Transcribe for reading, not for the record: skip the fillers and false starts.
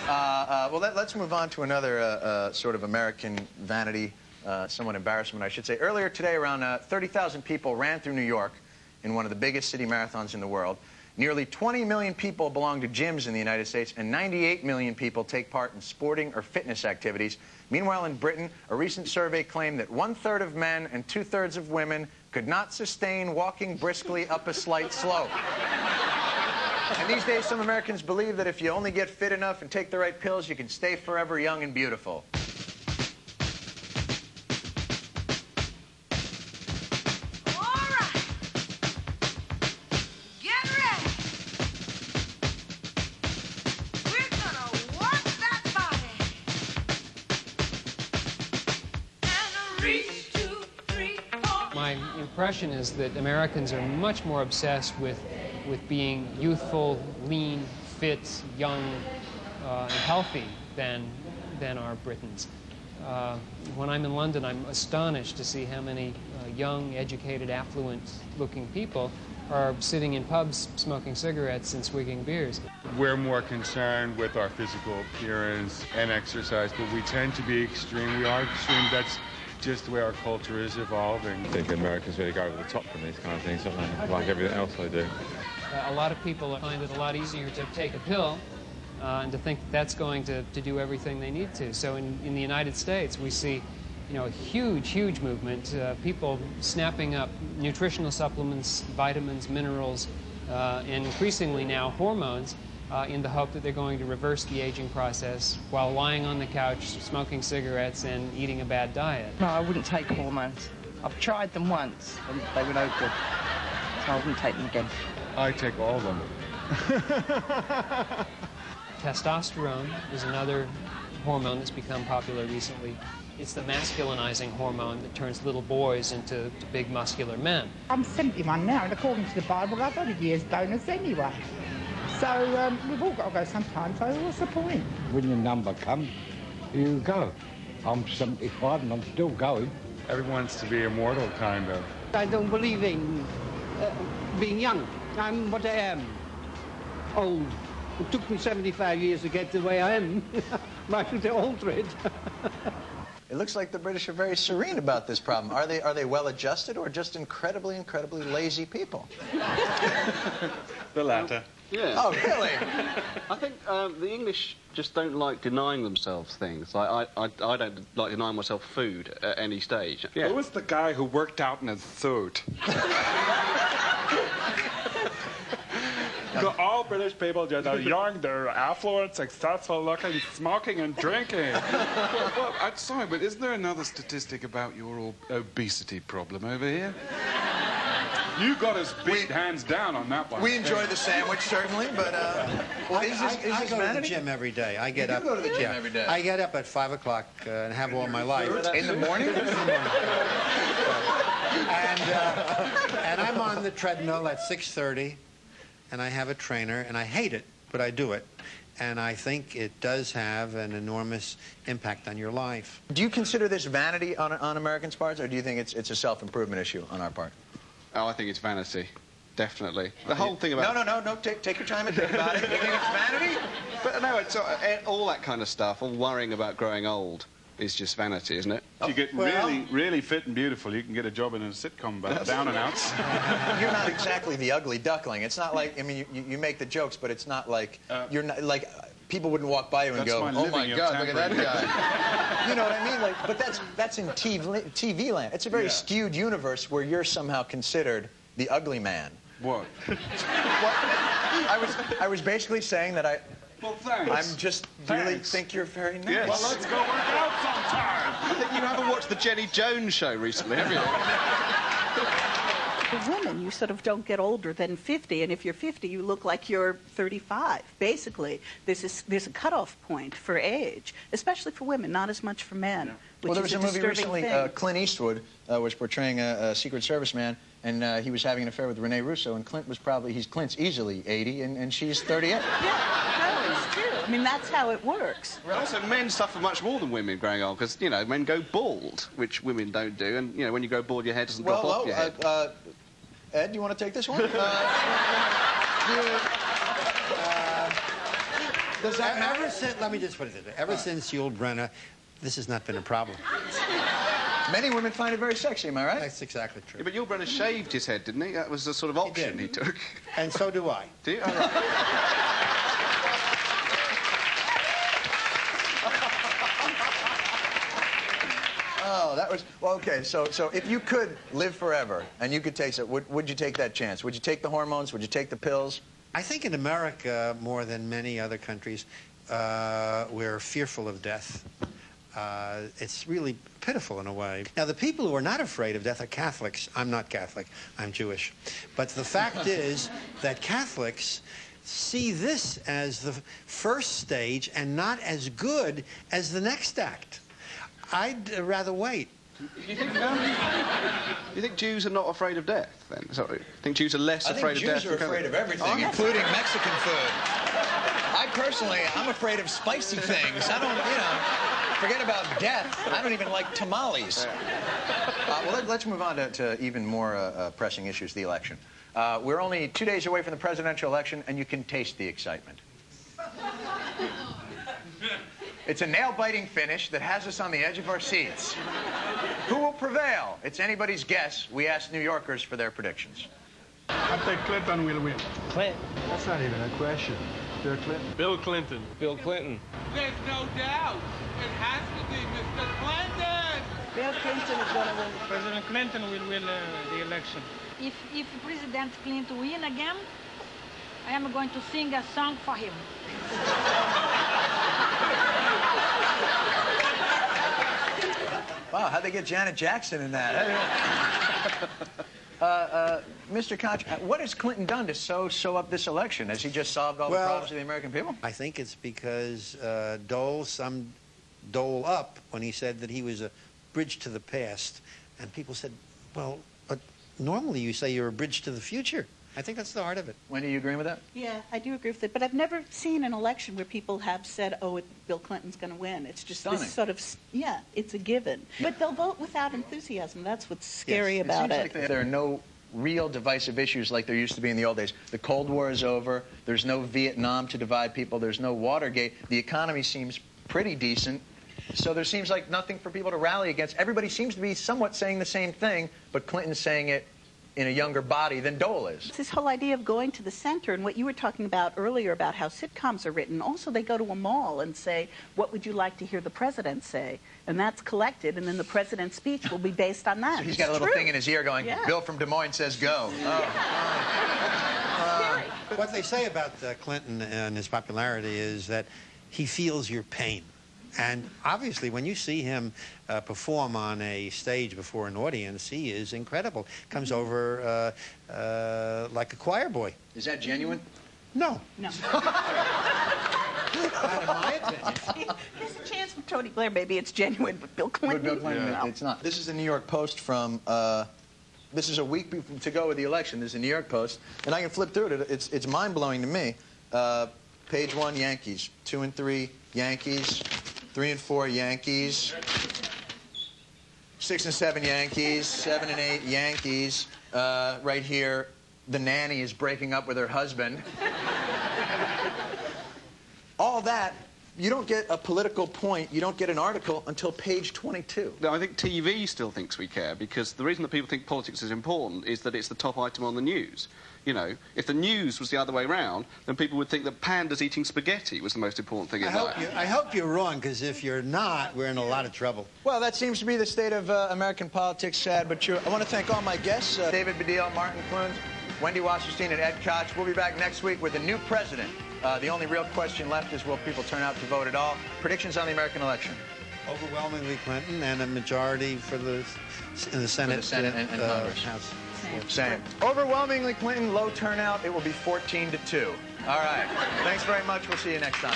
Well, let's move on to another sort of American vanity, somewhat embarrassment, I should say. Earlier today, around 30,000 people ran through New York in one of the biggest city marathons in the world. Nearly 20 million people belong to gyms in the United States, and 98 million people take part in sporting or fitness activities. Meanwhile, in Britain, a recent survey claimed that 1/3 of men and 2/3 of women could not sustain walking briskly up a slight slope. And these days, some Americans believe that if you only get fit enough and take the right pills, you can stay forever young and beautiful. All right. Get ready. We're gonna work that body. And a reach, 2, 3, 4. My impression is that Americans are much more obsessed with being youthful, lean, fit, young, and healthy than are Britons. When I'm in London, I'm astonished to see how many young, educated, affluent-looking people are sitting in pubs smoking cigarettes and swigging beers. We're more concerned with our physical appearance and exercise, but we tend to be extreme. We are extreme. That's just the way our culture is evolving. I think Americans really go over the top from these kind of things, don't they? Like everything else they do. A lot of people find it a lot easier to take a pill and to think that's going to do everything they need to. So in the United States, we see, a huge movement. People snapping up nutritional supplements, vitamins, minerals, and increasingly now hormones in the hope that they're going to reverse the aging process while lying on the couch, smoking cigarettes, and eating a bad diet. No, I wouldn't take hormones. I've tried them once, and they were no good. So I wouldn't take them again. I take all of them. Testosterone is another hormone that's become popular recently. It's the masculinizing hormone that turns little boys into big muscular men. I'm 71 now, and according to the Bible, I've got a year's bonus anyway. So we've all got to go sometime, so what's the point? When your number comes, you go. I'm 75 and I'm still going. Everyone wants to be immortal, kind of. I don't believe in being young. I'm what I am. Old. It took me 75 years to get the way I am. Why should I alter it? It looks like the British are very serene about this problem. Are they well-adjusted or just incredibly lazy people? The latter. Yeah. Oh, really? I think the English just don't like denying themselves things. Like, I don't like denying myself food at any stage. Yeah. Who was the guy who worked out in his suit? So all British people just are young, they're affluent, successful looking, smoking and drinking. Well, I'm sorry, but isn't there another statistic about your obesity problem over here? You got us beat hands down on that one. We enjoy the sandwich, certainly, but well, I go to the gym every day. I get up. You go to the gym every day. I get up at 5 o'clock and have all my life. In the morning? And I'm on the treadmill at 6:30, and I have a trainer, and I hate it, but I do it. And I think it does have an enormous impact on your life. Do you consider this vanity on Americans' parts, or do you think it's a self-improvement issue on our part? Oh, I think it's vanity. Definitely. The whole thing about... No. Take your time and think about it. You think it's vanity? But no, it's all that kind of stuff, all worrying about growing old is just vanity, isn't it? If you get really fit and beautiful, you can get a job in a sitcom about down and outs. You're not exactly the ugly duckling. It's not like, I mean, you make the jokes, but it's not like, you're not, like, people wouldn't walk by you and go, oh my God, look at that guy. You know what I mean? Like, but that's in TV land. It's a very skewed universe where you're somehow considered the ugly man. What? I was basically saying that Well, thanks. I'm just really think you're very nice. Yes. Well, let's go work out sometime. I think you haven't watched the Jenny Jones show recently, have you? For women, you sort of don't get older than 50, and if you're 50, you look like you're 35. Basically, there's a cutoff point for age, especially for women, not as much for men. Well, there was a movie recently, Clint Eastwood was portraying a Secret Service man, and he was having an affair with Rene Russo, and Clint's easily 80, and she's 38. Yeah, no, it's true. I mean, that's how it works. Well, also, men suffer much more than women growing old, because, you know, men go bald, which women don't do, and, you know, when you go bald, your hair doesn't drop off your head. Ed, do you want to take this one? Does that matter? Let me just put it this way. Ever since Yul Brynner, this has not been a problem. Many women find it very sexy, am I right? That's exactly true. Yeah, but Yul Brynner shaved his head, didn't he? That was the sort of option he took. And so do I. Do you? Oh, right. Oh, that was... Well, okay, so if you could live forever and you could take it, would you take that chance? Would you take the hormones? Would you take the pills? I think in America, more than many other countries, we're fearful of death. It's really pitiful in a way. Now, the people who are not afraid of death are Catholics. I'm not Catholic. I'm Jewish. But the fact is that Catholics see this as the first stage and not as good as the next act. I'd rather wait. You think Jews are not afraid of death, then? Sorry. Think Jews are less afraid of death? I think Jews are afraid of everything, including Mexican food. I'm afraid of spicy things. I don't, forget about death. I don't even like tamales. Well, let's move on to even more pressing issues, the election. We're only 2 days away from the presidential election, and you can taste the excitement. It's a nail-biting finish that has us on the edge of our seats. Who will prevail? It's anybody's guess. We asked New Yorkers for their predictions. I think Clinton will win. Clinton? That's not even a question. Bill Clinton. Bill Clinton. Bill Clinton. There's no doubt. It has to be Mr. Clinton. Bill Clinton is going to win. President Clinton will win the election. If President Clinton win again, I am going to sing a song for him. Wow, how'd they get Janet Jackson in that? Mr. Koch, what has Clinton done to sew up this election? Has he just solved all the problems of the American people? I think it's because Dole summed Dole up when he said that he was a bridge to the past. And people said, well, but normally you say you're a bridge to the future. I think that's the heart of it. Wendy, you agree with that? Yeah, I do agree with it. But I've never seen an election where people have said, oh, Bill Clinton's going to win. It's just this sort of, yeah, it's a given. But they'll vote without enthusiasm. That's what's scary about it. It seems like there are no real divisive issues like there used to be in the old days. The Cold War is over. There's no Vietnam to divide people. There's no Watergate. The economy seems pretty decent. So there seems like nothing for people to rally against. Everybody seems to be somewhat saying the same thing, but Clinton's saying it in a younger body than Dole is. It's this whole idea of going to the center, and what you were talking about earlier about how sitcoms are written. Also, they go to a mall and say, what would you like to hear the president say? And that's collected, and then the president's speech will be based on that. So he's got a little thing in his ear going, Bill from Des Moines says go. What they say about Clinton and his popularity is that he feels your pain. And obviously, when you see him perform on a stage before an audience, he is incredible. Comes over like a choir boy. Is that genuine? No. No. Not in my opinion. There's a chance with Tony Blair, maybe it's genuine, but Bill Clinton, Bill Clinton, it's not. This is the New York Post from, this is a week to go with the election. This is the New York Post. And I can flip through it. It's mind-blowing to me. Page 1, Yankees. 2 and 3, Yankees. 3 and 4, Yankees. 6 and 7, Yankees. 7 and 8, Yankees. Right here, the nanny is breaking up with her husband. All that, you don't get a political point, you don't get an article until page 22. No, I think TV still thinks we care, because the reason that people think politics is important is that it's the top item on the news. You know, if the news was the other way around, then people would think that pandas eating spaghetti was the most important thing in life. I hope you're wrong, because if you're not, we're in a lot of trouble. Well, that seems to be the state of American politics, sad but true. I want to thank all my guests, David Baddiel, Martin Clunes, Wendy Wasserstein, and Ed Koch. We'll be back next week with a new president. The only real question left is, will people turn out to vote at all? Predictions on the American election? Overwhelmingly Clinton, and a majority for in the Senate, for the Senate and Congress. House. Same. Overwhelmingly Clinton, low turnout. It will be 14-2. All right. Thanks very much. We'll see you next time.